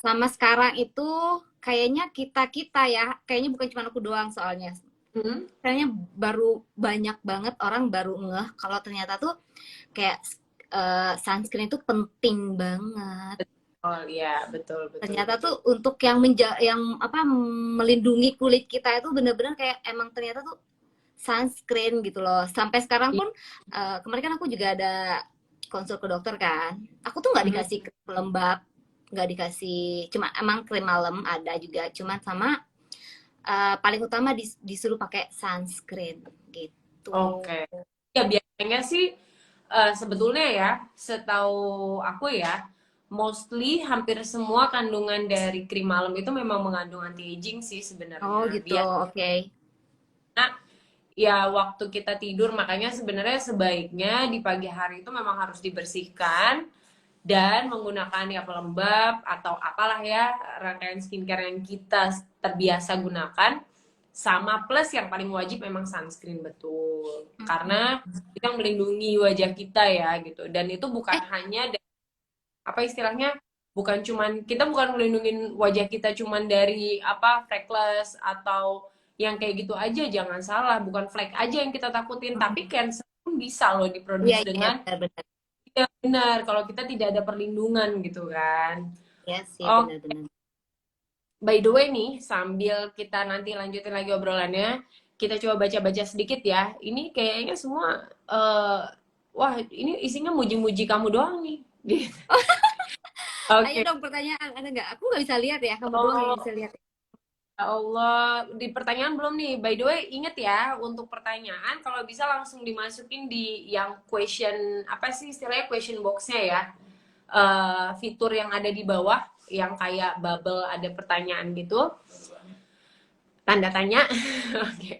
sama sekarang itu kayaknya kita ya, kayaknya bukan cuma aku doang soalnya. Hmm? Kayaknya baru banyak banget orang baru ngeh kalau ternyata tuh kayak sunscreen itu penting banget. Oh iya, betul, betul, Ternyata betul. tuh untuk yang apa melindungi kulit kita itu bener-bener kayak emang ternyata tuh sunscreen gitu loh. Sampai sekarang Iya. pun kemarin kan aku juga ada konsul ke dokter kan. Aku tuh nggak Mhm. dikasih krim pelembab, nggak dikasih, cuma emang krim malam ada juga, cuman sama paling utama disuruh pakai sunscreen gitu. Oke. Ya biasanya sih sebetulnya ya, setahu aku ya, mostly hampir semua kandungan dari krim malam itu memang mengandung anti aging sih Oh sebenarnya. gitu, oke. Biasanya ya waktu kita tidur, makanya sebenarnya sebaiknya di pagi hari itu memang harus dibersihkan dan menggunakan ya pelembab atau apalah ya rangkaian skincare yang kita terbiasa gunakan, sama plus yang paling wajib memang sunscreen, betul, Mm-mm. karena kita melindungi wajah kita ya gitu, dan itu bukan Eh, hanya apa istilahnya, bukan cuman kita bukan melindungi wajah kita cuman dari apa freckles atau yang kayak gitu aja, jangan salah, bukan flek aja yang kita takutin, tapi mm-mm. cancer pun bisa loh Iya diproduksi iya dengan benar-benar. ya benar kalau kita tidak ada perlindungan gitu kan. Iya sih Oh, benar-benar. by the way nih, sambil kita nanti lanjutin lagi obrolannya, kita coba baca-baca sedikit ya. Ini kayaknya semua wah, ini isinya muji-muji kamu doang nih. Ayo Oke. dong pertanyaan, ada nggak? Aku nggak bisa lihat ya, kamu doang yang Oh, bisa lihat. ya Allah, di pertanyaan belum nih. By the way, inget ya, untuk pertanyaan kalau bisa langsung dimasukin di yang question, apa sih istilahnya, question box-nya ya. Fitur yang ada di bawah, yang kayak bubble ada pertanyaan gitu, tanda tanya. Oke.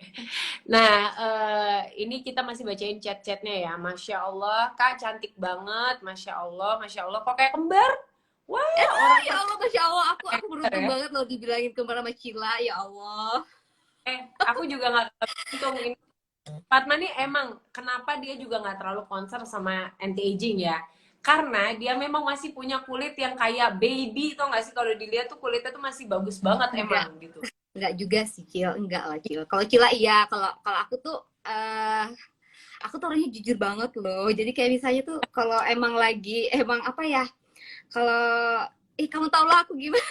Nah, ini kita masih bacain chat-chatnya ya. Masya Allah, Kak cantik banget. Masya Allah, Masya Allah. Kok kayak kembar? Wah, orang Ya Allah, Masya Allah, aku pertanyaan beruntung ya. banget loh dibilangin kembar sama Cila, ya Allah. Aku juga nggak untung ini. Fatma nih emang kenapa dia juga nggak terlalu concern sama anti aging ya? Karena dia memang masih punya kulit yang kayak baby, tau gak sih, kalau dilihat tuh kulitnya tuh masih bagus banget Enggak, emang gitu. enggak juga sih Cil, enggak lah Cil. Kalau Cila iya, kalau kalau aku tuh eh aku tuh orangnya jujur banget loh. Jadi kayak misalnya tuh kalau emang lagi emang apa ya? Kalau kamu tau lah aku gimana.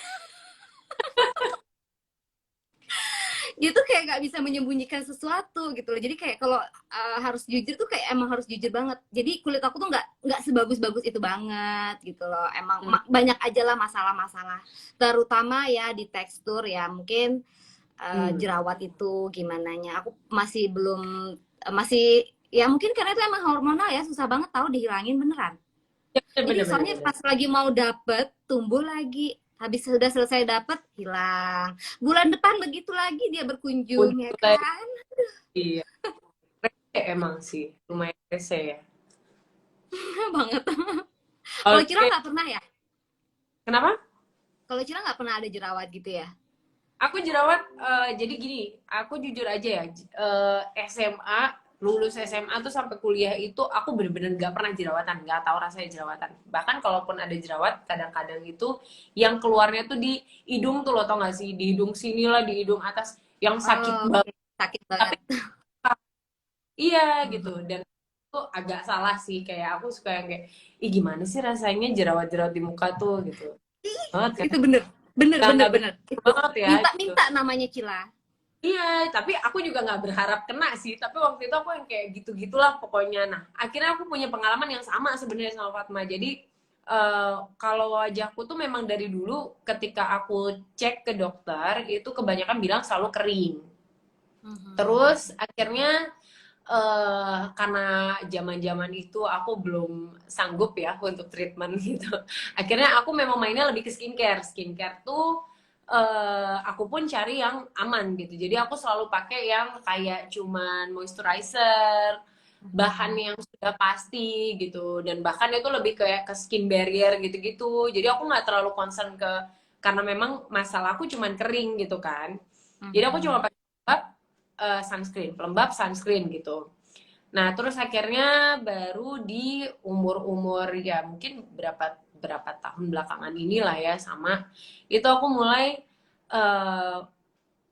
Dia tuh kayak nggak bisa menyembunyikan sesuatu gitu loh. Jadi kayak kalau harus jujur tuh kayak emang harus jujur banget. Jadi kulit aku tuh nggak sebagus-bagus itu banget gitu loh. Emang Hmm. banyak aja lah masalah-masalah. Terutama ya di tekstur ya mungkin Hmm. jerawat itu gimana nya. Aku masih belum masih ya mungkin karena itu emang hormonal ya susah banget tahu dihilangin beneran. Ya, Jadi bener, bener, soalnya bener. pas lagi mau dapet, tumbuh lagi. Habis sudah selesai dapet, hilang. Bulan depan begitu lagi dia berkunjung, ya Untuk lagi, kan? iya. Rese emang sih, lumayan rese ya. Banget. Kalau Cila Oke, nggak pernah ya? kenapa? Kalau Cila nggak pernah ada jerawat gitu ya? Aku jerawat, jadi gini, aku jujur aja ya, SMA, lulus SMA tuh sampai kuliah itu aku bener-bener gak pernah jerawatan, gak tahu rasanya jerawatan. Bahkan kalaupun ada jerawat, kadang-kadang itu yang keluarnya tuh di hidung tuh, lo tau gak sih, di hidung sini lah, di hidung atas, yang sakit Oh, banget. oke. Sakit Tapi banget. iya gitu, Mhm. dan itu agak salah sih, kayak aku suka yang kayak, ih gimana sih rasanya jerawat-jerawat di muka tuh gitu. Banget kan? Itu bener. Bener, Gak, bener, gak bener. Itu. banget ya gitu. Minta-minta namanya Cila. Iya, tapi aku juga nggak berharap kena sih. Tapi waktu itu aku yang kayak gitu-gitulah pokoknya. Nah, akhirnya aku punya pengalaman yang sama sebenarnya sama Fatma. Jadi kalau wajahku tuh memang dari dulu ketika aku cek ke dokter itu kebanyakan bilang selalu kering. Mhm. Terus akhirnya karena zaman-zaman itu aku belum sanggup ya untuk treatment gitu. Akhirnya aku memang mainnya lebih ke skincare. Skincare tuh aku pun cari yang aman gitu. Jadi aku selalu pakai yang kayak cuman moisturizer, bahan Mhm. yang sudah pasti gitu. Dan bahkan itu lebih kayak ke skin barrier gitu-gitu. Jadi aku nggak terlalu concern ke, karena memang masalah aku cuman kering gitu kan. Jadi aku cuma Mhm. pakai sunscreen, pelembab sunscreen gitu. Nah, terus akhirnya baru di umur-umur ya mungkin berapa berapa tahun belakangan inilah ya, sama itu aku mulai eh,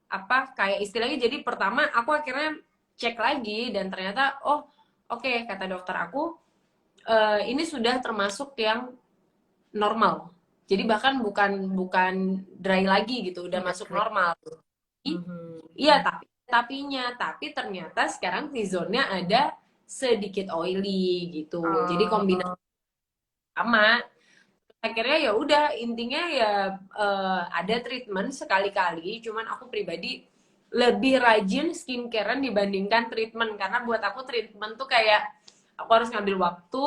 apa kayak istilahnya, jadi pertama aku akhirnya cek lagi dan ternyata oh oke, kata dokter aku ini sudah termasuk yang normal. Jadi bahkan bukan bukan dry lagi gitu, udah Udah masuk keren. normal. Iya, Mhm. tapi ternyata sekarang T-zone-nya ada sedikit oily gitu. Jadi kombinasi Oh, sama. Akhirnya ya udah, intinya ya ada treatment sekali-kali. Cuman aku pribadi lebih rajin skincarean dibandingkan treatment, karena buat aku treatment tuh kayak aku harus ngambil waktu,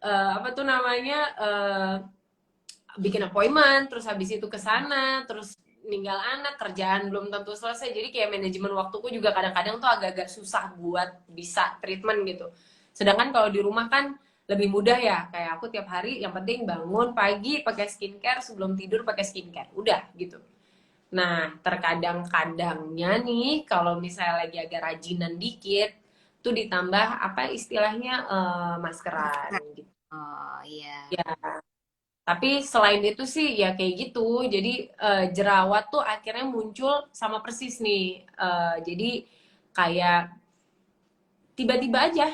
apa tuh namanya, bikin appointment, terus habis itu ke sana, terus ninggal anak, kerjaan belum tentu selesai. Jadi kayak manajemen waktuku juga kadang-kadang tuh agak-agak susah buat bisa treatment gitu. Sedangkan kalau di rumah kan lebih mudah ya. Kayak aku tiap hari yang penting bangun pagi pakai skincare, sebelum tidur pakai skincare. Udah gitu. Nah, terkadang-kadangnya nih kalau misalnya lagi agak rajinan dikit tuh ditambah apa istilahnya, maskeran masker. gitu. Oh iya. Ya, tapi selain itu sih ya kayak gitu. Jadi jerawat tuh akhirnya muncul sama persis nih. Jadi kayak tiba-tiba aja,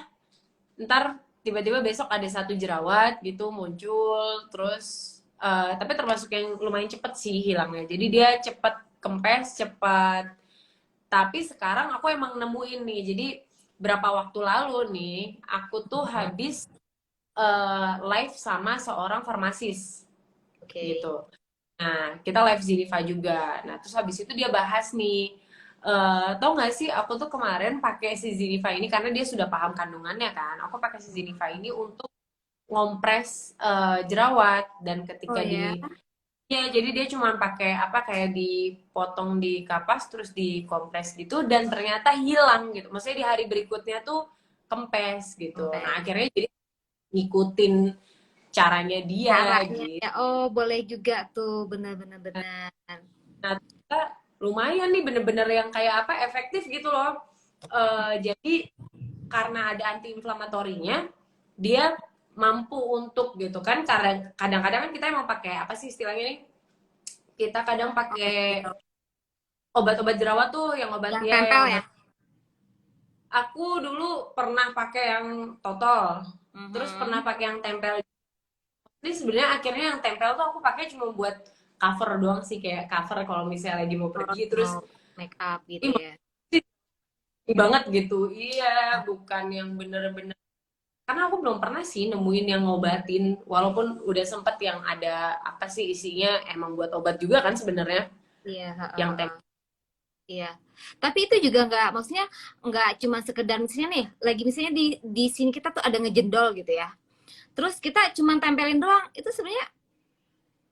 ntar tiba-tiba besok ada satu jerawat gitu muncul, terus tapi termasuk yang lumayan cepet sih hilangnya. Jadi dia cepet kempes, cepat. Tapi sekarang aku emang nemuin nih. Jadi berapa waktu lalu nih, aku tuh Hmm, habis live sama seorang farmasis oke. gitu. Nah, kita live Zinifa juga. Nah, terus habis itu dia bahas nih, tau gak sih, aku tuh kemarin pakai si Zinifa ini karena dia sudah paham kandungannya kan. Aku pakai si Zinifa ini untuk ngompres jerawat, dan Oh ketika ya. di ya jadi dia cuma pakai apa kayak dipotong di kapas terus dikompres gitu, dan ternyata hilang gitu. Maksudnya di hari berikutnya tuh kempes gitu. Nah, Sampai akhirnya jadi ngikutin caranya dia caranya gitu. ya. Oh, boleh juga tuh. Benar-benar benar. Nah, ternyata lumayan nih, bener-bener yang kayak apa, efektif gitu loh. Jadi karena ada antiinflamatorinya, dia mampu untuk gitu kan. Kadang-kadang kan kita emang pakai apa sih istilahnya nih? Kita kadang Obat pakai gitu. obat-obat jerawat tuh, yang obat Yang ya, yang tempel ya. obat. Aku dulu pernah pakai yang totol, terus pernah Mhm. pakai yang tempel. Ini sebenarnya akhirnya yang tempel tuh aku pakai cuma buat cover doang sih, kayak cover kalau misalnya lagi mau pergi, terus Oh, make up gitu ini ya. banget gitu. Iya, bukan yang bener-bener, karena aku belum pernah sih nemuin yang ngobatin, walaupun udah sempet yang ada apa sih isinya emang buat obat juga kan sebenarnya, Iya, yang heeh. tem Iya. Tapi itu juga nggak, maksudnya nggak cuma sekedar misalnya nih, lagi misalnya di sini kita tuh ada ngejendol gitu ya. Terus kita cuma tempelin doang. Itu sebenarnya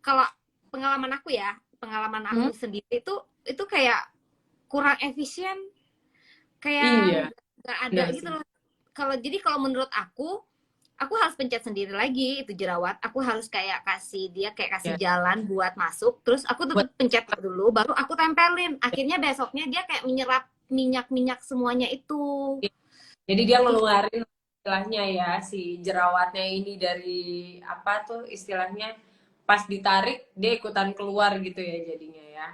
kalau pengalaman aku ya, pengalaman Hmm? aku sendiri itu kayak kurang efisien, kayak Iya, nggak ada benar gitu sih. loh. Kalau menurut aku harus pencet sendiri lagi itu jerawat. Aku harus kayak kasih dia kayak kasih Ya, jalan buat masuk. Terus aku buat tetap pencet dulu, baru aku tempelin. Akhirnya besoknya dia kayak menyerap minyak-minyak semuanya itu. jadi dia Ih, ngeluarin istilahnya ya si jerawatnya ini dari apa tuh istilahnya, pas ditarik dia ikutan keluar gitu ya jadinya ya.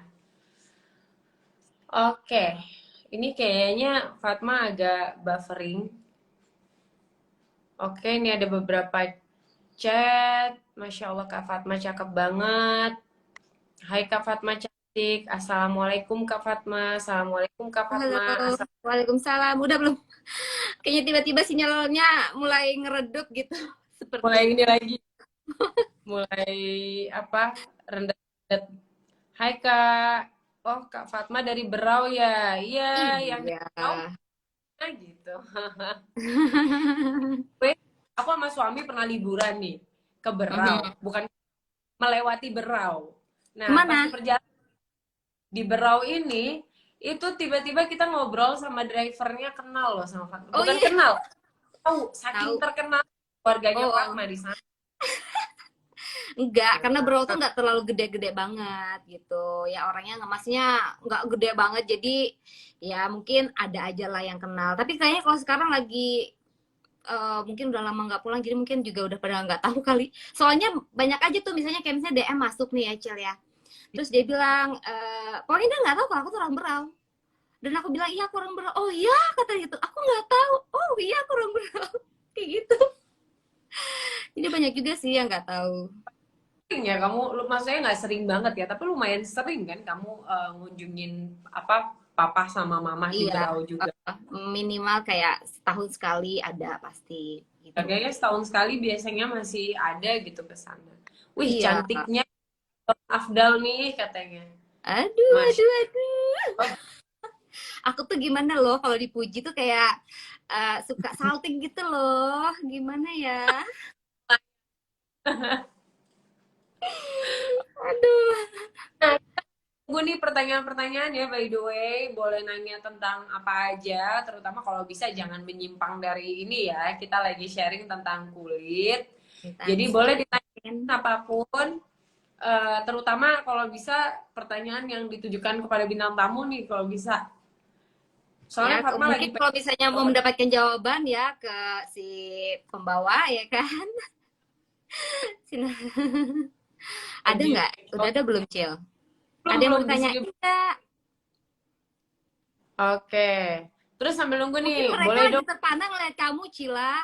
Oke, ini kayaknya Fatma agak buffering. Oke, ini ada beberapa chat. Masya Allah, Kak Fatma cakep banget. Hai Kak Fatma cantik. Assalamualaikum Kak Fatma. Assalamualaikum Kak halo. Fatma. Waalaikumsalam. Udah belum? Kayaknya tiba-tiba sinyalnya mulai ngeredup gitu. Mulai Seperti ini lagi. Mulai apa? Rendah. Hai Kak. Oh Kak Fatma dari Berau ya. Iya, yang dari iya. Berau mana gitu. Gue, aku sama suami pernah liburan nih ke Berau. Mhm. Bukan melewati Berau. Nah, pas di Kemana? perjalanan di Berau ini, itu tiba-tiba kita ngobrol sama drivernya, kenal loh sama Fatma. Oh Bukan iya, kenal, tahu saking tahu. terkenal keluarganya Oh, Fatma di sana. enggak, karena Nah, Bro tuh nggak terlalu gede-gede banget gitu. Ya orangnya ngemasnya nggak gede banget, jadi ya mungkin ada aja lah yang kenal. Tapi kayaknya kalau sekarang lagi mungkin udah lama nggak pulang, jadi mungkin juga udah pada nggak tahu kali. Soalnya banyak aja tuh, misalnya kayak misalnya DM masuk nih ya, Cil ya. Terus dia bilang, pokoknya dia nggak tahu kalau aku tuh orang Berau. Dan aku bilang, iya aku orang Berau. Oh iya, kata gitu. Aku nggak tahu. Oh iya aku orang Berau. Kayak gitu. Jadi banyak juga sih yang nggak tahu. Sering ya kamu, maksudnya nggak sering banget ya, tapi lumayan sering kan kamu ngunjungin apa papa sama mama di Iya, Berau juga. minimal kayak setahun sekali ada pasti gitu. Kayaknya setahun sekali biasanya masih ada gitu ke sana. Wih, Iya. cantiknya Afdal nih katanya. Aduh, Masya aduh, aduh. Allah. Aku tuh gimana loh kalau dipuji tuh kayak suka salting gitu loh. Gimana ya? Aduh. Nah, gue nih pertanyaan-pertanyaan ya by the way. Boleh nanya tentang apa aja, terutama kalau bisa jangan menyimpang dari ini ya. Kita lagi sharing tentang kulit. Jadi boleh ditanyain apapun, terutama kalau bisa pertanyaan yang ditujukan kepada bintang tamu nih kalau bisa. Ya, Soalnya Fatma lagi mungkin kalau pengen misalnya mau banget. mendapatkan jawaban ya ke si pembawa ya kan. Ada Lagi. nggak? Udah ada belum, Cil? Belum Ada yang mau belum di sini. ditanyain nggak? Oke. Terus sambil nunggu nih, Mungkin mereka boleh lagi dong. terpana ngeliat kamu, Cila.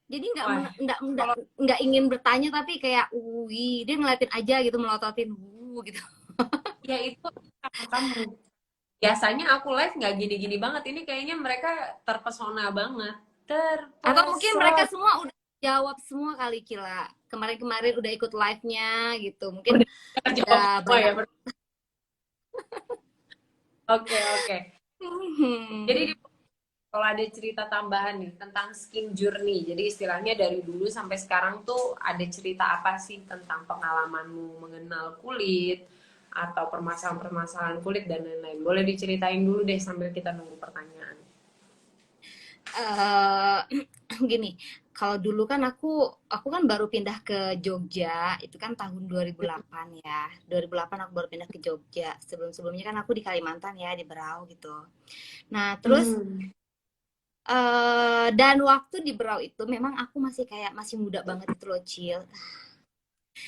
Jadi Wah, kalau nggak ingin bertanya tapi kayak, wih, dia ngeliatin aja gitu, melototin, gitu. ya itu karena kamu. Biasanya aku live nggak gini-gini banget. Ini kayaknya mereka terpesona banget. Atau mungkin mereka Terpesona. semua udah jawab semua kali, Cila. Kemarin-kemarin udah ikut live-nya gitu. Mungkin Udah jawab udah semua banyak. ya. Oke, oke. Jadi kalau ada cerita tambahan nih tentang skin journey, jadi istilahnya dari dulu sampai sekarang tuh ada cerita apa sih tentang pengalamanmu mengenal kulit atau permasalahan-permasalahan kulit dan lain-lain. Boleh diceritain dulu deh sambil kita nunggu pertanyaan. eh Gini, kalau dulu kan aku kan baru pindah ke Jogja, itu kan tahun 2008 ya. 2008 aku baru pindah ke Jogja. Sebelum-sebelumnya kan aku di Kalimantan ya, di Berau gitu. Nah, terus Hmm. dan waktu di Berau itu memang aku masih kayak masih muda banget itu loh, Cil,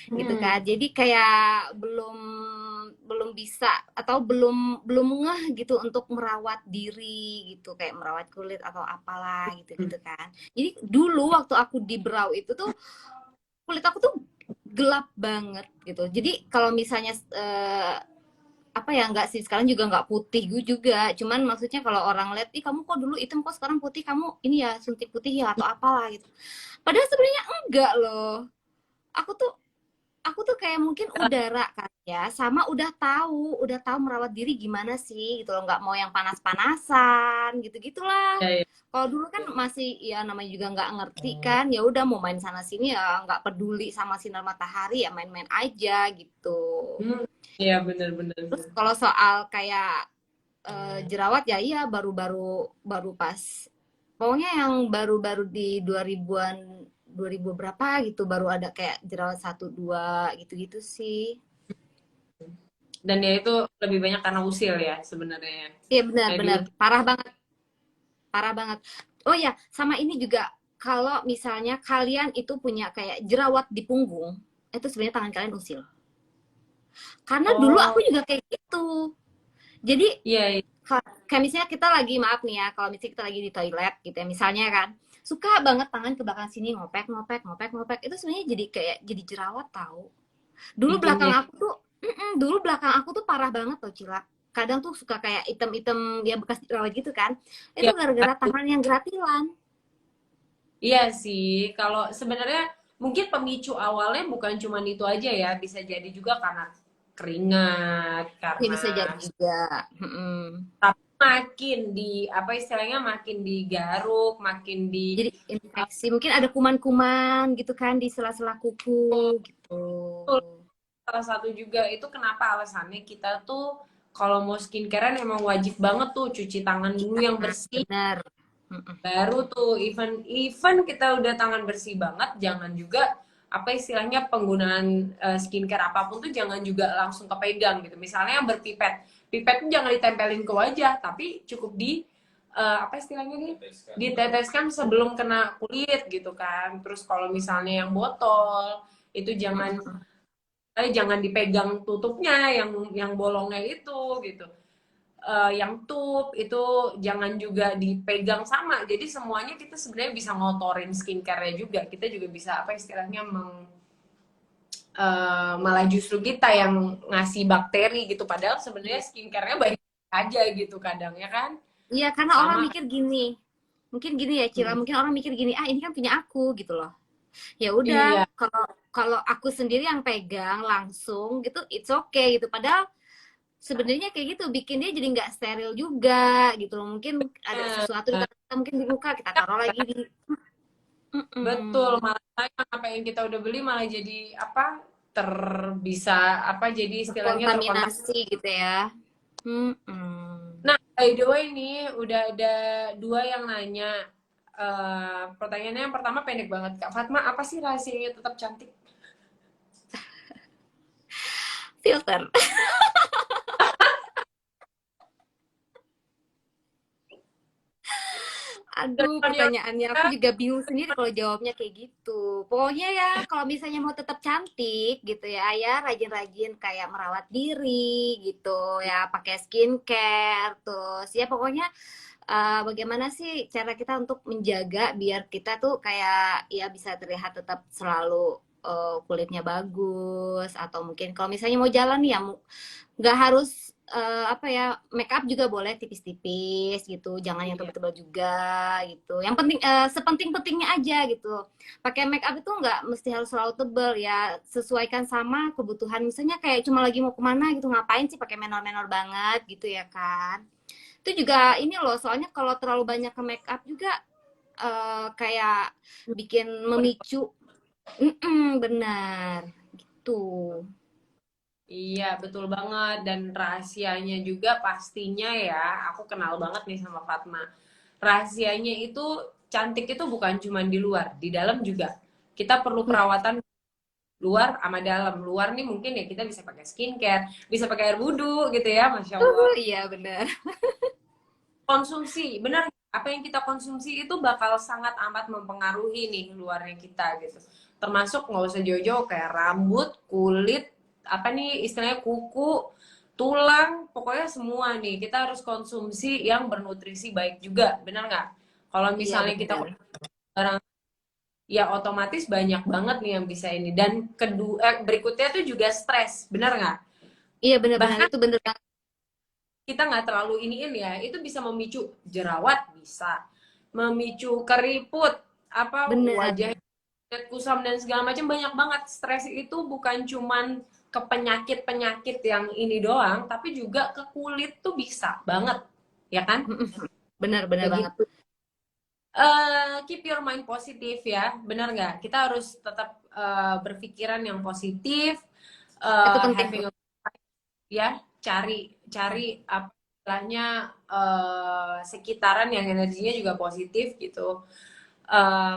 gitu kan. Hmm. Jadi kayak belum belum bisa atau belum belum ngeh gitu untuk merawat diri gitu, kayak merawat kulit atau apalah gitu-gitu kan. Jadi dulu waktu aku di Berau itu tuh kulit aku tuh gelap banget gitu. Jadi kalau misalnya apa ya, enggak sih, sekarang juga enggak putih gue juga, cuman maksudnya kalau orang lihat, ih kamu kok dulu hitam kok sekarang putih, kamu ini ya suntik putih ya atau apalah gitu, padahal sebenarnya enggak loh. Aku tuh aku tuh kayak mungkin udara kan ya, sama udah tahu merawat diri gimana sih gitu loh, nggak mau yang panas-panasan gitu-gitulah. Ya, ya. Kalau dulu kan masih ya namanya juga nggak ngerti kan, ya udah mau main sana sini ya nggak peduli sama sinar matahari, ya main-main aja gitu. Hmm. Iya benar-benar. Terus kalau soal kayak jerawat ya, iya baru-baru pas, pokoknya yang baru-baru di 2000-an, 2000 berapa gitu, baru ada kayak jerawat satu dua gitu-gitu sih. Dan ya itu lebih banyak karena usil ya sebenarnya. Iya Kayak di benar-benar parah banget, parah banget. Oh ya, sama ini juga, kalau misalnya kalian itu punya kayak jerawat di punggung, itu sebenarnya tangan kalian usil. Karena dulu aku Oh, juga kayak gitu. Jadi iya, iya. kayak misalnya kita lagi, maaf nih ya, kalau misalnya kita lagi di toilet gitu ya misalnya kan, suka banget tangan ke belakang sini, ngopek ngopek ngopek ngopek, itu sebenarnya jadi kayak jadi jerawat tahu. Dulu belakang Bikinnya. aku tuh dulu belakang aku tuh parah banget loh, Cila. Kadang tuh suka kayak item-item ya, bekas jerawat gitu kan, itu Ya, gara-gara tangan yang gratilan. iya sih, kalau sebenarnya mungkin pemicu awalnya bukan cuma itu aja ya, bisa jadi juga karena keringat, Ya karena bisa jadi juga. Mm-mm. tapi makin di apa istilahnya makin digaruk, makin di Jadi infeksi, mungkin ada kuman-kuman gitu kan di sela-sela kuku gitu. salah satu juga itu kenapa alasannya kita tuh kalau mau skincarean emang wajib banget tuh cuci tangan dulu yang Nah, bersih. benar. Mm-mm. Baru tuh even even kita udah tangan bersih banget, jangan juga apa istilahnya penggunaan skincare apapun tuh jangan juga langsung kepegang gitu. Misalnya yang berpipet, pipet tuh jangan ditempelin ke wajah, tapi cukup di apa istilahnya nih, diteteskan sebelum kena kulit gitu kan. Terus kalau misalnya yang botol itu jangan dipegang tutupnya, yang bolongnya itu gitu. Yang tube itu jangan juga dipegang sama. Jadi semuanya kita sebenarnya bisa ngotorin skincare-nya juga. Kita juga bisa apa istilahnya malah justru kita yang ngasih bakteri gitu. Padahal sebenarnya skincare-nya baik aja gitu kadang ya kan. Iya, karena orang Sama. mikir gini, mungkin gini ya Cila, Hmm. mungkin orang mikir gini, ah ini kan punya aku gitu loh. Ya udah, Iya. kalau kalau aku sendiri yang pegang langsung gitu, it's okay gitu. Padahal sebenarnya kayak gitu bikin dia jadi nggak steril juga gitu loh. Mungkin ada sesuatu di tangan kita, mungkin di muka kita taruh lagi di. Betul, Mm-mm. malah sayang apa yang kita udah beli malah jadi apa terbisa apa jadi istilahnya terkontak. Terkontaminasi gitu ya. Mm-mm. Nah, by the way nih udah ada dua yang nanya. Pertanyaannya yang pertama pendek banget, Kak Fatma, apa sih rahasianya tetap cantik? Filter. Aduh, pertanyaannya aku juga bingung sendiri kalau jawabnya kayak gitu. Pokoknya ya, kalau misalnya mau tetap cantik gitu ya, ya rajin-rajin kayak merawat diri gitu ya, pakai skincare, terus ya pokoknya bagaimana sih cara kita untuk menjaga biar kita tuh kayak ya bisa terlihat tetap selalu kulitnya bagus atau mungkin kalau misalnya mau jalan ya nggak harus apa ya make up juga boleh tipis-tipis gitu jangan yang Iya. tebal-tebal juga gitu yang penting sepenting-pentingnya aja gitu pakai make up itu nggak mesti harus selalu tebal ya sesuaikan sama kebutuhan misalnya kayak cuma lagi mau kemana gitu ngapain sih pakai menor-menor banget gitu ya kan itu juga ini loh soalnya kalau terlalu banyak ke make up juga kayak bikin memicu. Benar gitu. Iya, betul banget. Dan rahasianya juga pastinya ya, aku kenal banget nih sama Fatma. Rahasianya itu cantik itu bukan cuma di luar, di dalam juga. Kita perlu Wih, perawatan luar sama dalam. Luar nih mungkin ya kita bisa pakai skincare, bisa pakai air wudhu gitu ya, Masya Allah. iya benar. Konsumsi, benar apa yang kita konsumsi itu bakal sangat amat mempengaruhi nih luarnya kita gitu. Termasuk nggak usah jauh-jauh kayak rambut, kulit, apa nih istilahnya kuku, tulang, pokoknya semua nih kita harus konsumsi yang bernutrisi baik juga, benar nggak? Kalau Iya misalnya kita benar. barang ya otomatis banyak banget nih yang bisa ini dan berikutnya tuh juga stres, benar nggak? Iya benar-benar Bahkan itu benar banget. kita nggak terlalu iniin ya, itu bisa memicu jerawat, bisa memicu keriput, apa Benar. wajah kusam dan segala macam banyak banget. Stres itu bukan cuman ke penyakit-penyakit yang ini doang, tapi juga ke kulit tuh bisa banget, ya kan? Benar-benar banget. Begitu. Keep your mind positif ya, benar nggak? Kita harus tetap berpikiran yang positif, Itu penting tuh. having a ya cari cari apa istilahnya sekitaran yang energinya juga positif gitu.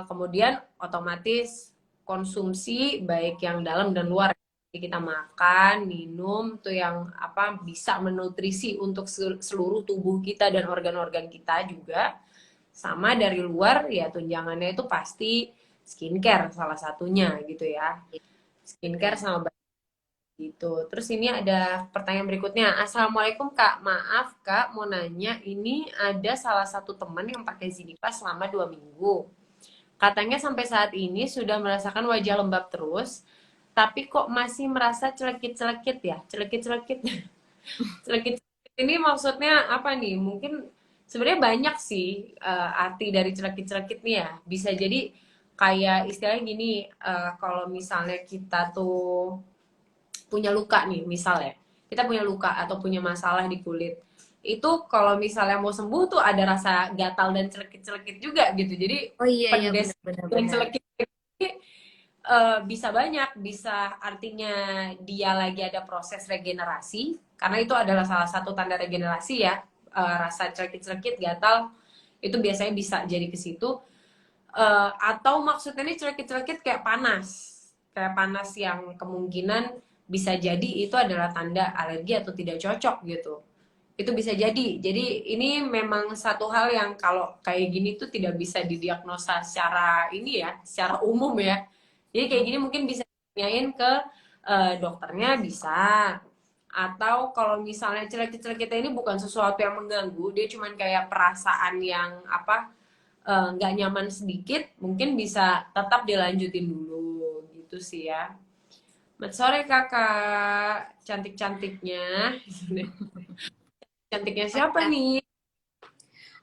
Kemudian otomatis konsumsi baik yang dalam dan luar. Jadi kita makan, minum tuh yang apa bisa menutrisi untuk seluruh tubuh kita dan organ-organ kita juga. Sama dari luar ya tunjangannya itu pasti skincare salah satunya gitu ya. Skincare Benar. sama gitu. Terus ini ada pertanyaan berikutnya. Assalamualaikum Kak, maaf Kak, mau nanya. Ini ada salah satu teman yang pakai Zinnipa selama 2 minggu. Katanya sampai saat ini sudah merasakan wajah lembab terus, tapi kok masih merasa celekit-celekit ya? Celekit-celekit. Celekit-celekit ini maksudnya apa nih? Mungkin sebenarnya banyak sih arti dari celekit-celekit nih ya. Bisa jadi kayak istilahnya gini, kalau misalnya kita tuh punya luka nih misalnya kita punya luka atau punya masalah di kulit itu kalau misalnya mau sembuh tuh ada rasa gatal dan celekit-celekit juga gitu jadi Oh iya iya pedes benar-benar dan benar. celekit bisa banyak bisa artinya dia lagi ada proses regenerasi karena itu adalah salah satu tanda regenerasi ya. Rasa celekit-celekit gatal itu biasanya bisa jadi ke situ. Atau maksudnya ini celekit-celekit kayak panas yang kemungkinan bisa jadi itu adalah tanda alergi atau tidak cocok gitu. Itu bisa jadi. Jadi ini memang satu hal yang kalau kayak gini tuh tidak bisa didiagnosa secara ini ya, secara umum ya. Jadi kayak gini mungkin bisa ditanyain ke dokternya bisa. Atau kalau misalnya celek-celek kita ini bukan sesuatu yang mengganggu, dia cuman kayak perasaan yang apa nggak nyaman sedikit, mungkin bisa tetap dilanjutin dulu gitu sih ya. Selamat sore kakak, cantik-cantiknya. Cantiknya siapa nih?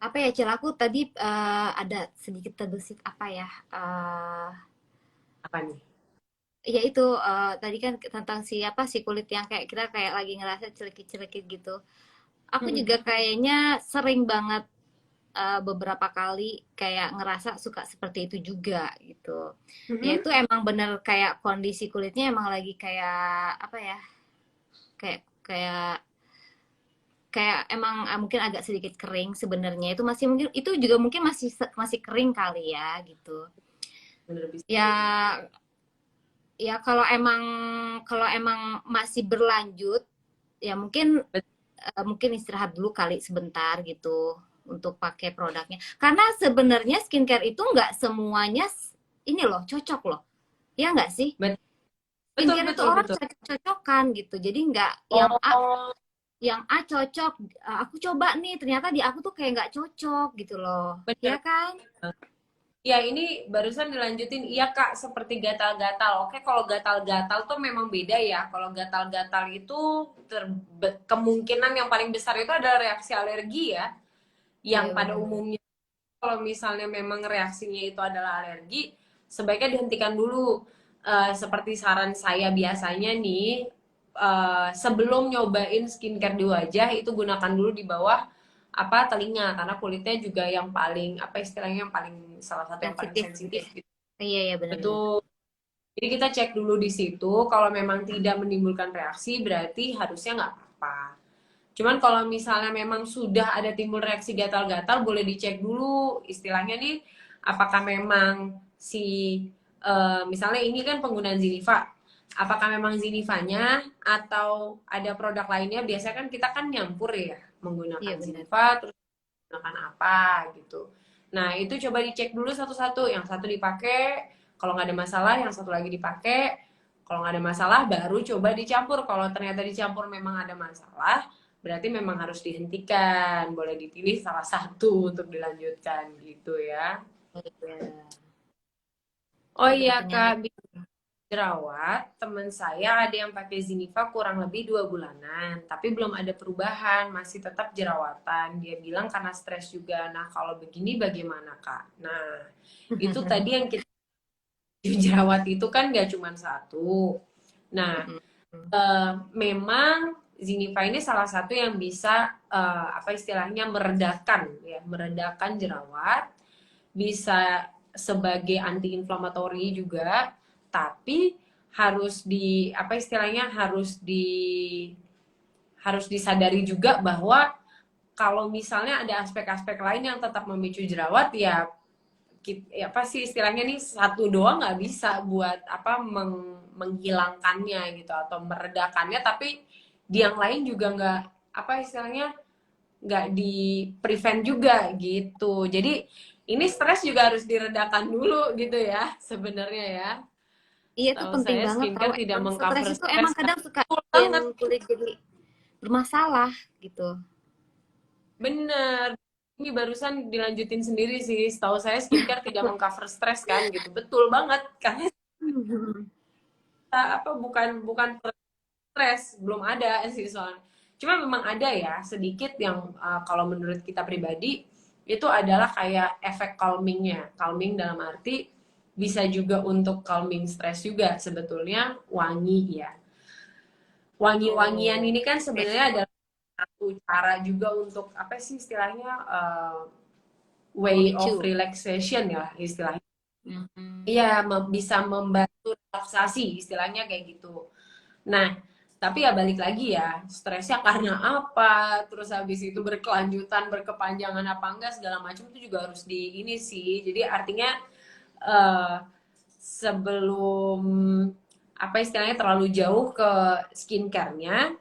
Apa ya, Cil, aku tadi ada sedikit terbesit apa ya, Apa nih? ya itu tadi kan tentang siapa si kulit yang kayak kita kayak lagi ngerasa celekit-celekit gitu. Aku juga kayaknya sering banget beberapa kali kayak ngerasa suka seperti itu juga gitu. Ya itu emang bener kayak kondisi kulitnya emang lagi kayak apa ya? Kayak kayak kayak emang mungkin agak sedikit kering sebenarnya. Itu masih mungkin itu juga mungkin masih masih kering kali ya gitu. Bener bisa jadi. Ya ya kalau emang masih berlanjut ya mungkin mungkin istirahat dulu kali sebentar gitu untuk pakai produknya. Karena sebenarnya skincare itu nggak semuanya ini loh cocok loh. Ya nggak sih? Betul, Skincare itu betul, orang betul. cocok-cocokan gitu. Jadi nggak Oh, yang A cocok, aku coba nih ternyata di aku tuh kayak nggak cocok gitu loh. Ya bener. kan? Ya, ini barusan dilanjutin. Iya, Kak, seperti gatal-gatal. Oke, kalau gatal-gatal tuh memang beda ya. Kalau gatal-gatal itu kemungkinan yang paling besar itu adalah reaksi alergi ya. Yang Iya pada benar. umumnya kalau misalnya memang reaksinya itu adalah alergi, sebaiknya dihentikan dulu. Seperti saran saya biasanya nih, sebelum nyobain skincare di wajah, itu gunakan dulu di bawah apa telinga, karena kulitnya juga yang paling apa istilahnya yang paling salah satu yang paling Sensitif gitu sensitif ya. gitu. Iya iya benar-benar. Betul. Jadi kita cek dulu di situ, kalau memang tidak menimbulkan reaksi, berarti harusnya nggak apa-apa. Cuman kalau misalnya memang sudah ada timbul reaksi gatal-gatal, boleh dicek dulu istilahnya nih, apakah memang si misalnya ini kan penggunaan Zinifa, apakah memang Zinifanya atau ada produk lainnya? Biasanya kan kita kan nyampur ya Iya menggunakan benar. Zinifa terus menggunakan apa gitu. Nah itu coba dicek dulu satu-satu, yang satu dipakai, kalau nggak ada masalah, yang satu lagi dipakai. Kalau nggak ada masalah, baru coba dicampur. Kalau ternyata dicampur memang ada masalah, berarti memang harus dihentikan. Boleh dipilih salah satu untuk dilanjutkan gitu ya. Iya. Oh Jadi iya penyakit. Kak, jerawat, teman saya ada yang pakai Zinifa kurang lebih 2 bulanan, tapi belum ada perubahan, masih tetap jerawatan. Dia bilang karena stres juga. Nah, kalau begini bagaimana, Kak? Nah, itu tadi yang kita jerawat itu kan gak cuma satu. Nah, Mm-mm. memang Zinifa ini salah satu yang bisa apa istilahnya meredakan ya, meredakan jerawat, bisa sebagai anti-inflamatori juga, tapi harus di apa istilahnya harus disadari juga bahwa kalau misalnya ada aspek-aspek lain yang tetap memicu jerawat ya, ya apa sih istilahnya nih, satu doang nggak bisa buat apa menghilangkannya gitu atau meredakannya, tapi di yang lain juga nggak apa istilahnya nggak di prevent juga gitu. Jadi ini stres juga harus diredakan dulu gitu ya sebenarnya ya. Iya itu Tahu penting saya banget tahu. skincare tidak Emang stres mengcover itu stres emang kan. kadang suka Betul bikin banget. kulit jadi bermasalah gitu. Bener. Ini barusan dilanjutin sendiri sih. Setahu saya skincare tidak mengcover stres kan gitu. Betul banget. Karena apa bukan bukan stres, belum ada sih soalnya. Cuma memang ada ya sedikit yang kalau menurut kita pribadi itu adalah kayak efek calmingnya. Calming dalam arti bisa juga untuk calming stres juga sebetulnya wangi ya. Wangi-wangian Oh, ini kan oke. sebenarnya adalah satu cara juga untuk apa sih istilahnya way of Memicu. relaxation ya istilahnya. Hmm. Iya, bisa membantu relaksasi istilahnya kayak gitu. Nah, tapi ya balik lagi ya, stresnya karena apa, terus habis itu berkelanjutan, berkepanjangan apa enggak, segala macam itu juga harus di ini sih. Jadi artinya eh, sebelum apa istilahnya terlalu jauh ke skincare-nya,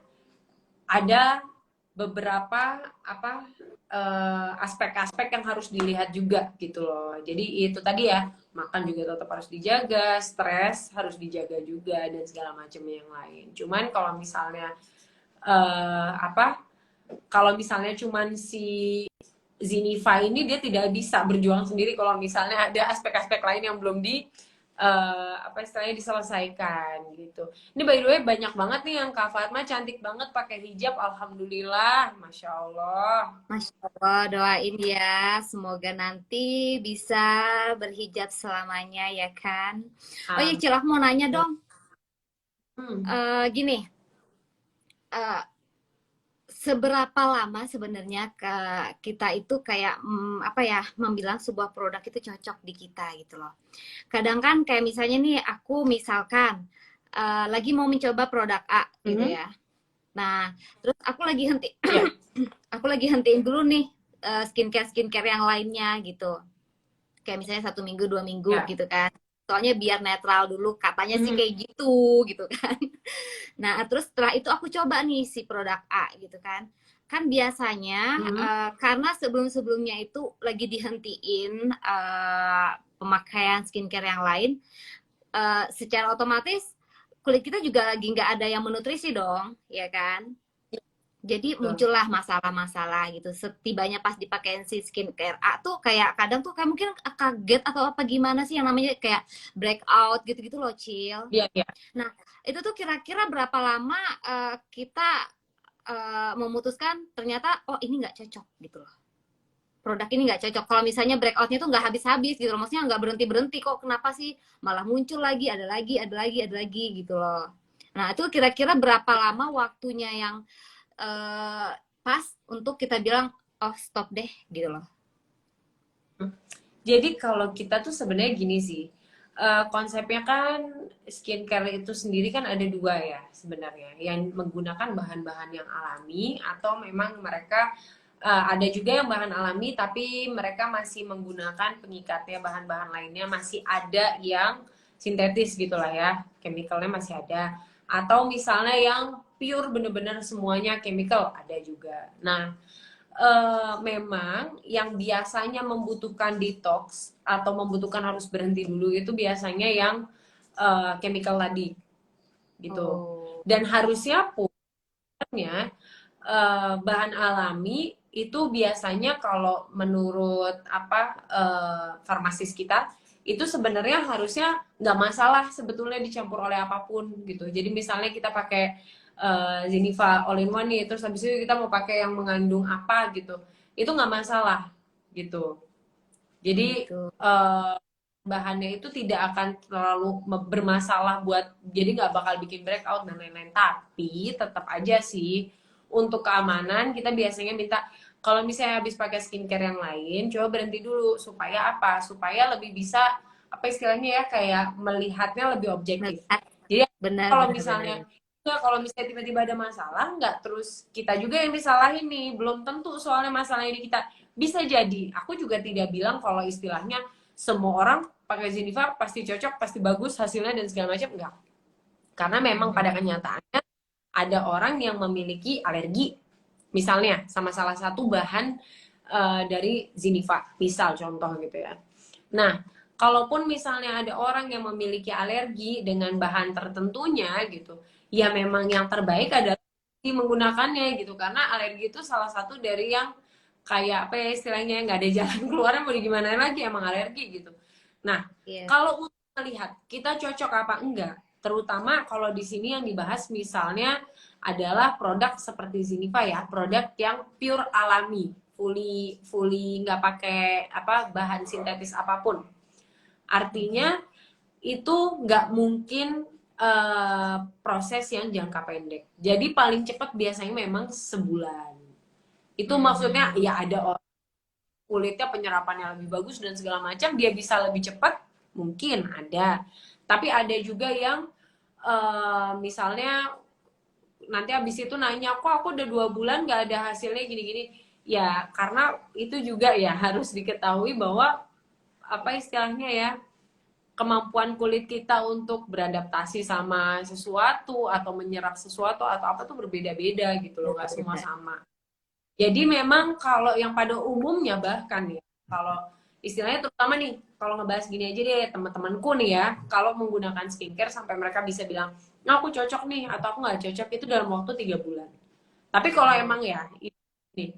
ada beberapa apa aspek-aspek yang harus dilihat juga gitu loh. Jadi itu tadi ya, makan juga tetap harus dijaga, stres harus dijaga juga dan segala macam yang lain. Cuman kalau misalnya apa kalau misalnya cuman si Zinifa ini dia tidak bisa berjuang sendiri kalau misalnya ada aspek-aspek lain yang belum di apa istilahnya diselesaikan gitu. Ini by the way banyak banget nih yang Kak Fatma cantik banget pakai hijab, alhamdulillah, masya Allah. Masya Allah, doain ya. Semoga nanti bisa berhijab selamanya ya kan. Oh iya, Amin. Cil, aku mau nanya dong. Hmm. Gini, eh, seberapa lama sebenarnya kita itu kayak apa ya, membilang sebuah produk itu cocok di kita gitu loh. Kadang kan kayak misalnya nih, aku misalkan lagi mau mencoba produk A gitu Mhm. ya. Nah, terus Ya. aku lagi hentiin dulu nih skincare yang lainnya gitu. Kayak misalnya 1 minggu 2 minggu Ya. gitu kan. Soalnya biar netral dulu, katanya sih Mhm. kayak gitu gitu kan. Nah, terus setelah itu aku coba nih si produk A gitu kan. Kan biasanya Mhm. karena sebelum-sebelumnya itu lagi dihentiin pemakaian skincare yang lain, secara otomatis kulit kita juga lagi nggak ada yang menutrisi dong, ya kan? Jadi Betul. muncullah masalah-masalah gitu. Setibanya pas dipakein si skincare A tuh kayak kadang tuh kayak mungkin kaget atau apa gimana sih yang namanya kayak breakout gitu-gitu loh, Cil. Iya, iya. Nah, itu tuh kira-kira berapa lama kita memutuskan ternyata oh ini nggak cocok gitu loh. Produk ini nggak cocok. Kalau misalnya breakoutnya tuh nggak habis-habis gitu loh. Maksudnya nggak berhenti-berhenti kok. Kenapa sih malah muncul lagi, ada lagi, ada lagi, ada lagi gitu loh. Nah, itu kira-kira berapa lama waktunya yang eh, pas untuk kita bilang oh stop deh gitu loh. Jadi kalau kita tuh sebenarnya gini sih, konsepnya kan skincare itu sendiri kan ada dua ya sebenarnya, yang menggunakan bahan-bahan yang alami atau memang mereka ada juga yang bahan alami tapi mereka masih menggunakan pengikatnya bahan-bahan lainnya, masih ada yang sintetis gitulah ya, chemicalnya masih ada. Atau misalnya yang pure bener-bener semuanya chemical ada juga. Nah, memang yang biasanya membutuhkan detox atau membutuhkan harus berhenti dulu itu biasanya yang chemical tadi gitu. Oh, Dan harusnya punya bahan alami itu biasanya kalau menurut apa farmasis kita itu sebenarnya harusnya nggak masalah sebetulnya dicampur oleh apapun gitu. Jadi misalnya kita pakai Zeniva All in One nih, terus habis itu kita mau pakai yang mengandung apa gitu, itu nggak masalah gitu. Jadi gitu. bahannya itu tidak akan terlalu bermasalah buat jadi nggak bakal bikin breakout dan lain-lain. Tapi tetap aja sih untuk keamanan kita biasanya minta kalau misalnya habis pakai skincare yang lain, coba berhenti dulu supaya apa? Supaya lebih bisa apa istilahnya ya kayak melihatnya lebih objektif. Melihat Jadi benar kalau benar benar misalnya benar. nggak, kalau misalnya tiba-tiba ada masalah, nggak terus kita juga yang disalahin nih. Belum tentu soalnya masalahnya di kita. Bisa jadi. Aku juga tidak bilang kalau istilahnya semua orang pakai Zeniva pasti cocok, pasti bagus hasilnya dan segala macam. Enggak. Karena memang pada Hmm. kenyataannya ada orang yang memiliki alergi. Misalnya sama salah satu bahan dari Zeniva. Misal contoh gitu ya. Nah, kalaupun misalnya ada orang yang memiliki alergi dengan bahan tertentunya gitu, ya memang yang terbaik adalah menggunakannya gitu karena alergi itu salah satu dari yang kayak apa ya istilahnya nggak ada jalan keluarnya mau gimana lagi emang alergi gitu. Nah, Iya. kalau untuk melihat kita cocok apa enggak, terutama kalau di sini yang dibahas misalnya adalah produk seperti Ziniva ya, produk yang pure alami, fully fully nggak pakai apa bahan sintetis apapun. Mhm. Artinya itu nggak mungkin proses yang jangka pendek. Jadi paling cepat biasanya memang sebulan. Itu maksudnya Hmm. ya ada orang kulitnya penyerapannya lebih bagus dan segala macam dia bisa lebih cepat mungkin ada. Tapi ada juga yang misalnya nanti habis itu nanya kok aku udah 2 bulan nggak ada hasilnya gini-gini ya karena itu juga ya harus diketahui bahwa apa istilahnya ya kemampuan kulit kita untuk beradaptasi sama sesuatu atau menyerap sesuatu atau apa tuh berbeda-beda gitu loh nggak semua Beda. sama. Jadi memang kalau yang pada umumnya bahkan ya, kalau istilahnya terutama nih, kalau ngebahas gini aja deh teman-temanku nih ya, kalau menggunakan skincare sampai mereka bisa bilang, nah aku cocok nih atau aku nggak cocok itu dalam waktu 3 bulan. Tapi kalau Oh, emang ya, nih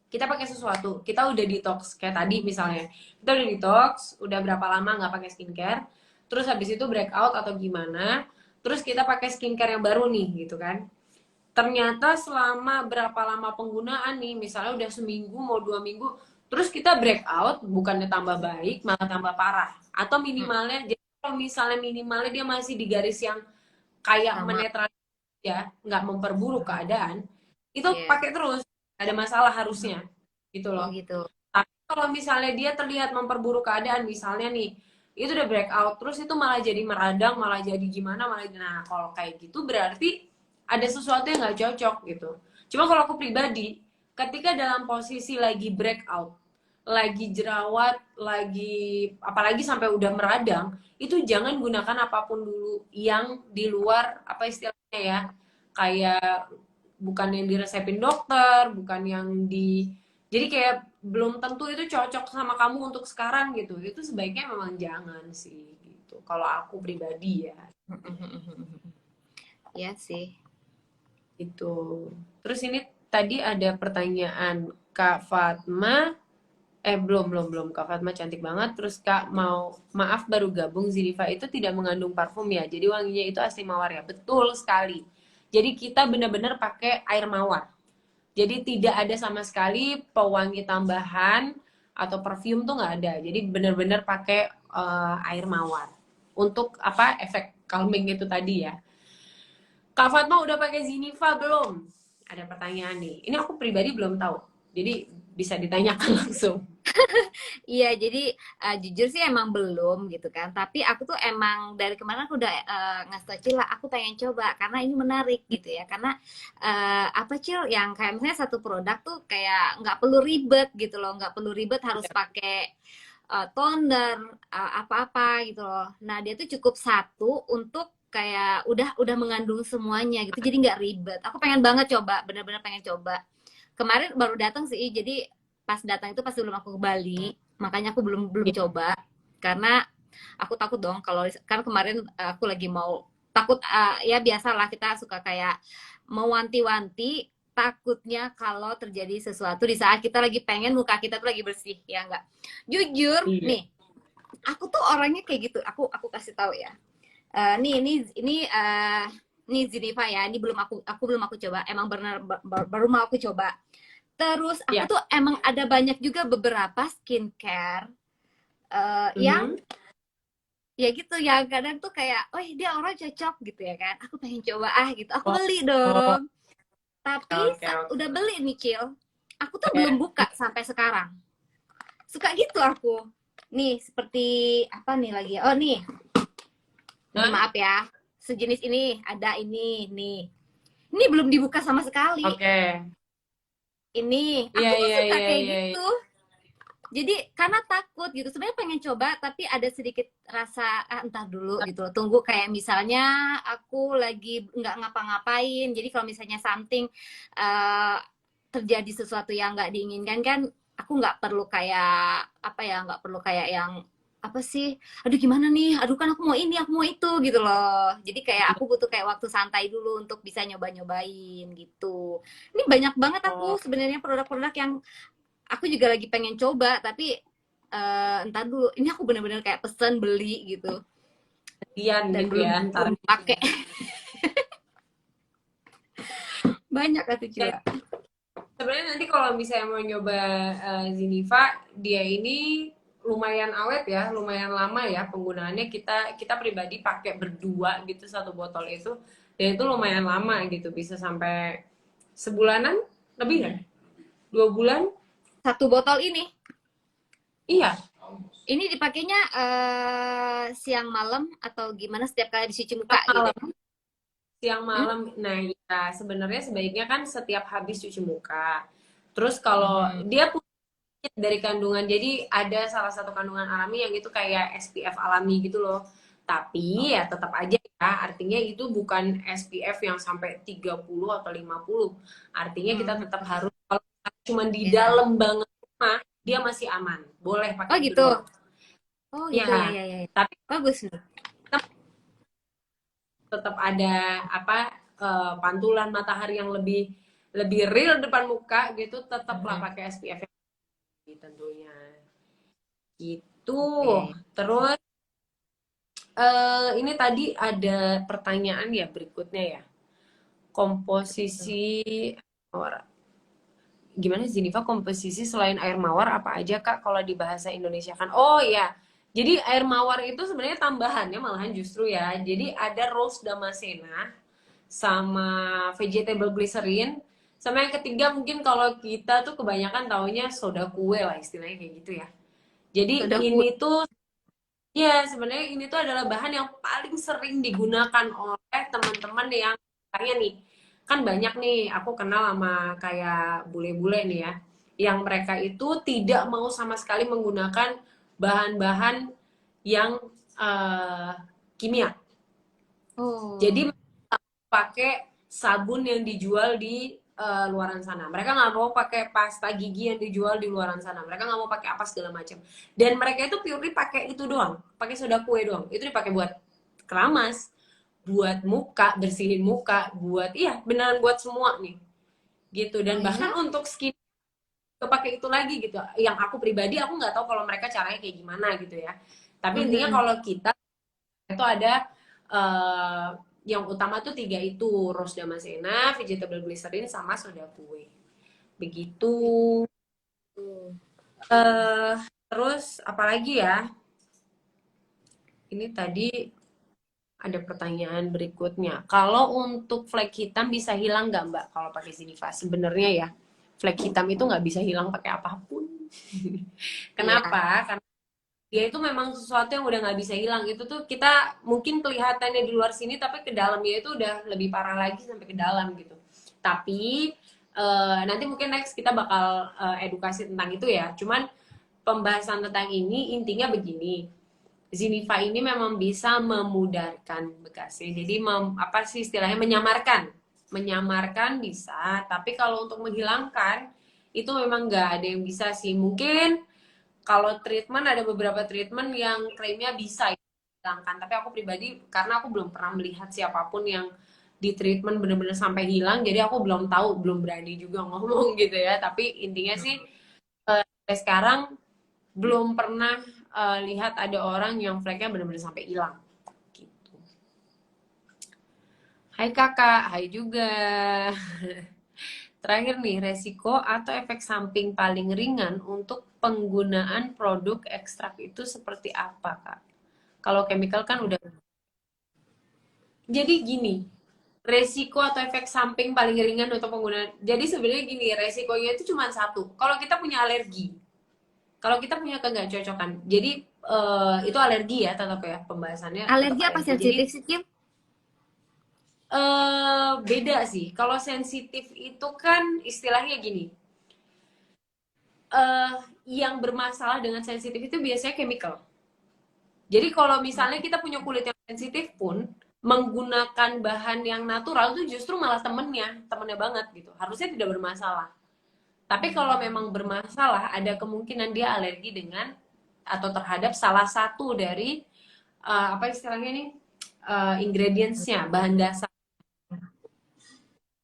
kita pakai sesuatu, kita udah detox kayak tadi misalnya, kita udah detox, udah berapa lama nggak pakai skincare, terus habis itu breakout atau gimana, terus kita pakai skincare yang baru nih gitu kan. Ternyata selama berapa lama penggunaan nih, misalnya udah seminggu mau 2 minggu, terus kita breakout, bukannya tambah baik, malah tambah parah. Atau mm, minimalnya, jadi kalau misalnya minimalnya dia masih di garis yang kayak sama. menetralisir ya, nggak memperburuk keadaan, itu Iya. pakai terus, ada masalah harusnya, gitu Oh loh. gitu. Tapi kalau misalnya dia terlihat memperburuk keadaan, misalnya nih, itu udah breakout, terus itu malah jadi meradang, malah jadi gimana, malah nah kalau kayak gitu berarti ada sesuatu yang nggak cocok gitu. Cuma kalau aku pribadi, ketika dalam posisi lagi breakout, lagi jerawat, lagi apalagi sampai udah meradang, itu jangan gunakan apapun dulu yang di luar apa istilahnya ya, kayak bukan yang diresepin dokter, bukan yang di jadi kayak belum tentu itu cocok sama kamu untuk sekarang gitu. Itu sebaiknya memang jangan sih gitu. Kalau aku pribadi ya Iya sih. itu. Terus ini tadi ada pertanyaan Kak Fatma. Belum, belum, belum. Kak Fatma cantik banget. Terus Kak mau, maaf baru gabung, Zinifa itu tidak mengandung parfum ya. Jadi wanginya itu asli mawar ya. Betul sekali. Jadi kita benar-benar pakai air mawar. Jadi tidak ada sama sekali pewangi tambahan atau parfum tuh nggak ada. Jadi benar-benar pakai air mawar. Untuk apa efek calming itu tadi ya. Kak Fatma udah pakai Zinifa belum? Ada pertanyaan nih. Ini aku pribadi belum tahu. Jadi bisa ditanyakan langsung. Iya, jadi jujur sih emang belum gitu kan. Tapi aku tuh emang dari kemarin aku udah ngasih tau Cil, aku pengen coba karena ini menarik gitu ya. Karena apa Cil, yang kayak misalnya satu produk tuh kayak nggak perlu ribet gitu loh, nggak perlu ribet harus pakai toner apa-apa gitu loh. Nah dia tuh cukup satu untuk kayak udah mengandung semuanya gitu, jadi nggak ribet. Aku pengen banget coba, bener-bener pengen coba. Kemarin baru datang sih, jadi pas datang itu pas sebelum aku ke Bali, makanya aku belum belum Iya. coba karena aku takut dong kalau kan kemarin aku lagi mau takut ya biasalah kita suka kayak mewanti-wanti takutnya kalau terjadi sesuatu di saat kita lagi pengen muka kita tuh lagi bersih ya enggak. Jujur Iya. nih, aku tuh orangnya kayak gitu. Aku kasih tahu ya. Nih ini nih Zinifa ya. Ini belum aku belum aku coba. Emang benar baru mau aku coba. Terus aku Ya. tuh emang ada banyak juga beberapa skincare yang Mhm. ya gitu ya kadang tuh kayak, oh dia orang cocok gitu ya kan. Aku pengen coba gitu. Aku Oh, beli oh, dong. Tapi oke, oke. udah beli nih Cil. Aku tuh belum buka sampai sekarang. Suka gitu aku. Nih seperti apa nih lagi? Oh nih Hah? maaf ya. Sejenis ini ada ini nih. Ini belum dibuka sama sekali. Oke. Ini Iya, aku tuh iya, suka iya, kayak iya, iya. gitu. Jadi karena takut gitu, sebenarnya pengen coba tapi ada sedikit rasa entar dulu gitu loh. Tunggu kayak misalnya aku lagi nggak ngapa-ngapain. Jadi kalau misalnya something uh, terjadi sesuatu yang nggak diinginkan kan, aku nggak perlu kayak apa ya, nggak perlu kayak yang apa sih, aduh gimana nih, aduh kan aku mau ini, aku mau itu gitu loh. Jadi kayak aku butuh kayak waktu santai dulu untuk bisa nyoba-nyobain gitu. Ini banyak banget aku Oh, sebenarnya produk-produk yang aku juga lagi pengen coba tapi entar dulu ini aku bener-bener kayak pesen beli gitu kasihan dan gitu belum ya ntar. belum pakai. Banyak atau Dan Cila. sebenarnya nanti kalau misalnya mau nyoba Zinifa, dia ini lumayan awet ya, lumayan lama ya penggunaannya. Kita kita pribadi pakai berdua gitu satu botol itu, dan itu lumayan lama gitu, bisa sampai sebulanan lebih kan? 2 bulan? Satu botol Iya, ini dipakainya siang malam atau gimana setiap kali dicuci muka siang gitu? malam. Siang Hmm? malam. Nah, ya sebenarnya sebaiknya kan setiap habis cuci muka. Terus kalau Mhm. dia dari kandungan, jadi ada salah satu kandungan alami yang itu kayak SPF alami gitu loh. Tapi ya tetap aja ya, artinya itu bukan SPF yang sampai 30 atau 50. Artinya kita Mhm. tetap harus cuman di Ya. dalam banget rumah, dia masih aman. Boleh Oh pakai itu gitu. doang. Oh gitu ya Ya, ya ya. tapi Bagus nih. kita tetap ada apa pantulan matahari yang lebih lebih real depan muka gitu, tetaplah Mhm. pakai SPF yang tinggi tentunya. Gitu. Oke. Terus ini tadi ada pertanyaan ya berikutnya ya. Komposisi gimana sih Niva, komposisi selain air mawar apa aja Kak kalau di bahasa Indonesia kan? Oh ya, jadi air mawar itu sebenarnya tambahannya malahan justru ya. Jadi ada rose damascena sama vegetable glycerin. Sama yang ketiga mungkin kalau kita tuh kebanyakan taunya soda kue lah istilahnya kayak gitu ya. Jadi Udah kue. ini tuh ya sebenarnya ini tuh adalah bahan yang paling sering digunakan oleh teman-teman yang kayak nih. Kan banyak nih aku kenal sama kayak bule-bule nih ya, yang mereka itu tidak mau sama sekali menggunakan bahan-bahan yang eh, kimia. Oh. Jadi pakai sabun yang dijual di luaran sana. Mereka nggak mau pakai pasta gigi yang dijual di luaran sana. Mereka nggak mau pakai apa segala macam. Dan mereka itu purely pakai itu doang, pakai soda kue doang. Itu dipakai buat keramas, buat muka, bersihin muka, buat iya beneran buat semua nih. Gitu. Oh Dan bahkan ya? untuk skin kepake itu lagi gitu. Yang aku pribadi aku nggak tahu kalau mereka caranya kayak gimana gitu ya. Tapi intinya Mhm. kalau kita itu ada eh, yang utama tuh tiga itu, rose damascena, vegetable glycerin, sama soda kue. Begitu. eh Terus apalagi ya? Ini tadi ada pertanyaan berikutnya. Kalau untuk flek hitam bisa hilang nggak Mbak kalau pakai Zinifa? Sebenarnya ya, flek hitam itu nggak bisa hilang pakai apapun. Iya. Kenapa? Karena dia itu memang sesuatu yang udah nggak bisa hilang. Itu tuh kita mungkin kelihatannya di luar sini, tapi ke dalamnya itu udah lebih parah lagi sampai ke dalam gitu. Tapi nanti mungkin next kita bakal edukasi tentang itu ya. Cuman pembahasan tentang ini intinya begini. Zinifa ini memang bisa memudarkan bekasnya. Jadi apa sih istilahnya menyamarkan. Menyamarkan bisa, tapi kalau untuk menghilangkan itu memang nggak ada yang bisa sih. Mungkin kalau treatment ada beberapa treatment yang klaimnya bisa hilangkan, tapi aku pribadi karena aku belum pernah melihat siapapun yang di treatment bener-bener sampai hilang, jadi aku belum tahu, belum berani juga ngomong gitu ya. Tapi intinya sih sampai sekarang belum pernah lihat ada orang yang fleknya bener-bener sampai hilang. Gitu. Hai kakak, hai juga. Terakhir nih, resiko atau efek samping paling ringan untuk penggunaan produk ekstrak itu seperti apa, Kak? Kalau chemical kan udah. Jadi gini, resiko atau efek samping paling ringan untuk penggunaan. Jadi sebenarnya gini, resikonya itu cuma satu. Kalau kita punya alergi, kalau kita punya nggak cocokan, jadi itu alergi ya, tetap ya pembahasannya tetap Alergi apa alergi. Jadi sensitif sih, Kim? beda sih. Kalau sensitif itu kan istilahnya gini, eh yang bermasalah dengan sensitif itu biasanya chemical. Jadi kalau misalnya kita punya kulit yang sensitif pun menggunakan bahan yang natural itu justru malah temennya banget gitu. Harusnya tidak bermasalah. Tapi kalau memang bermasalah, ada kemungkinan dia alergi dengan atau terhadap salah satu dari apa istilahnya nih ingredientsnya, bahan dasar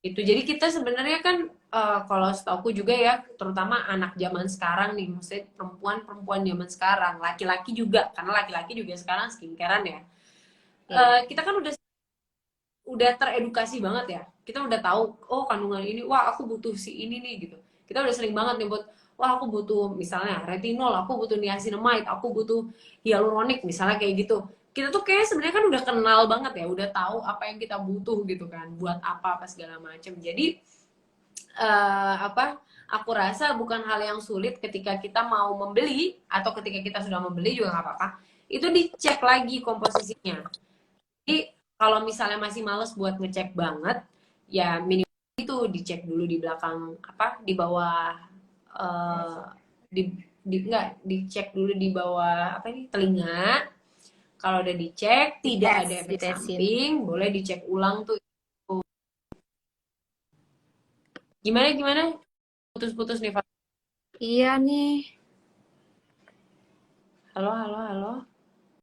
itu. Jadi kita sebenarnya kan kalau setauku juga ya, terutama anak zaman sekarang nih, maksudnya perempuan-perempuan zaman sekarang, laki-laki juga, karena laki-laki juga sekarang skincarean ya. Ya. Kita kan udah teredukasi banget ya. Kita udah tahu, oh kandungan ini, wah aku butuh si ini nih gitu. Kita udah sering banget nyebut, wah aku butuh misalnya retinol, aku butuh niacinamide, aku butuh hyaluronic misalnya kayak gitu. Kita tuh kayak sebenarnya kan udah kenal banget ya, udah tahu apa yang kita butuh gitu kan, buat apa apa segala macam. Jadi apa? Aku rasa bukan hal yang sulit ketika kita mau membeli atau ketika kita sudah membeli juga nggak apa-apa. Itu dicek lagi komposisinya. Jadi kalau misalnya masih males buat ngecek banget, ya minimal itu dicek dulu di belakang apa di bawah eh enggak dicek dulu di bawah apa ini telinga. Kalau udah dicek tidak Dites, ada efek ditesin. samping, boleh dicek ulang tuh. Gimana gimana? Putus-putus nih, Fat. Iya nih. Halo, halo, halo.